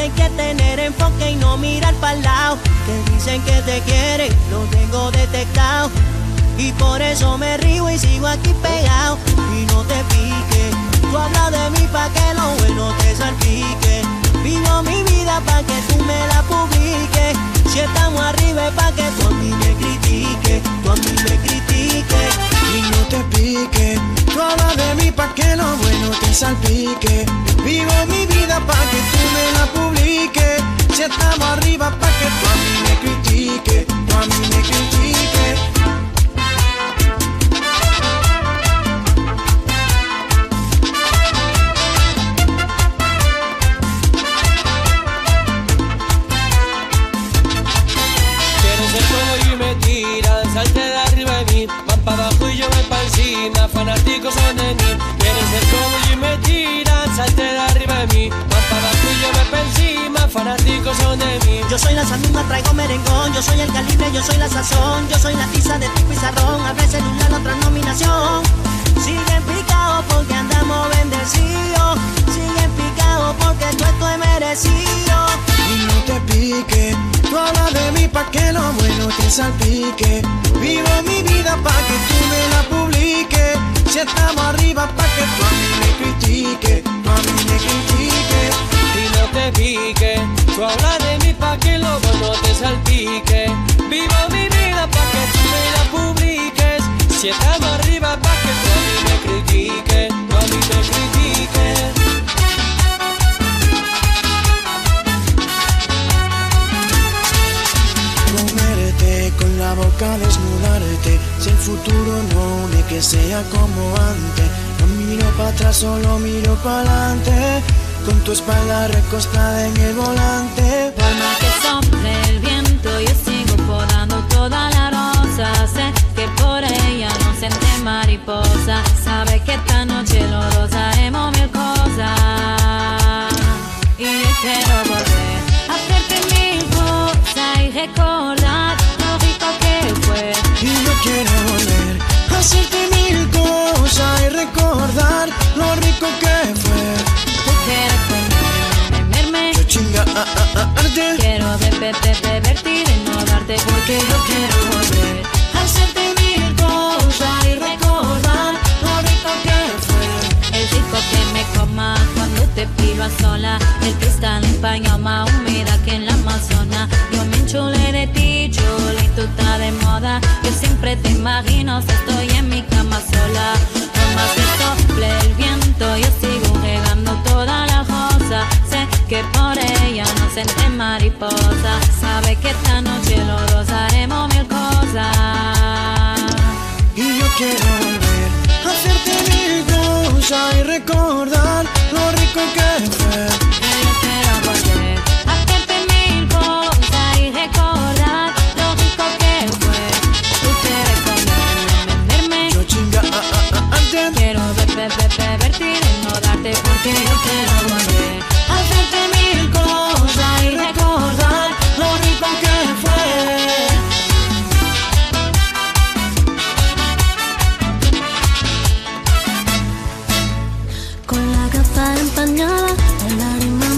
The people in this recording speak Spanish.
hay que tener enfoque y no mirar pa'l lado. Que dicen que te quieren, lo tengo detectado. Y por eso me río y sigo aquí pegado. Y no te piques, tú hablas de mí pa' que lo bueno te salpique. Vivo mi vida pa' que tú me la publiques. Si estamos arriba es pa' que tú a mí me critiques. Tú a mí me critiques. Y no te piques, tú hablas de mí pa' que lo bueno te salpique. Vivo mi vida pa' que tú me la publiques. Si estamos arriba pa' que tú a mí me critiques. Tú a mí me critiques. Salte de arriba de mí, van para abajo y yo voy pa' encima. Fanáticos son de mí, quieren ser como yo y me tiran. Salte de arriba de mí, van para abajo y yo voy pa' encima. Fanáticos son de mí. Yo soy la sandunga, traigo merengón. Yo soy el calibre, yo soy la sazón. Yo soy la tiza de tu pizarrón. Abre celular, otra nominación. Siguen picados porque andamos bendecidos. Siguen picados porque tú esto es merecido. Y no te piques, tú hablas de mí pa' que lo bueno te salpique. Vivo mi vida pa' que tú me la publiques. Si estamos arriba pa' que tú a mí me critiques. Tú a mí me critiques. Y no te piques, tú hablas de mí pa' que lo bueno te salpique. Vivo mi vida pa' que tú me la publiques. Si estamos arriba pa' que tú a mí me critiques. Tú a mí me critiques. Con la boca desnudarte, si el futuro no une que sea como antes. No miro para atrás, solo miro para adelante. Con tu espalda recostada en el volante. Por más que sople el viento, yo sigo podando toda la rosa. Sé que por ella no siente mariposa. Sabe que esta noche los dos haremos mil cosas. Y yo quiero volver a hacerte mil cosas y recordar y yo quiero volver a hacerte mil cosas y recordar lo rico que fue. Tú quieres comerme, yo chinga arte. Quiero divertir y no darte porque yo quiero volver a hacerte mil cosas y recordar lo rico que fue. El rico que me coma cuando te pido a sola. El cristal empañado más humedad que en la Amazona. Yo me enchulé de ti, Julie, tú estás de moda. Yo siempre te imagino si estoy en mi cama sola. Por más que sople el viento, yo sigo regando toda la rosa. Sé que por ella no siente mariposa. Sabe que esta noche los dos haremos mil cosas. Y yo quiero volver a hacerte mil cosas y recordar lo rico que fue. Yo quiero volver a hacerte mil cosas y recordar lo rico que fue. Tú quieres comerme, yo chinga antes. Quiero divertir y no darte porque yo quiero volver a hacerte mil cosas y recordar lo rico que fue. Con la capa empañada, la lágrima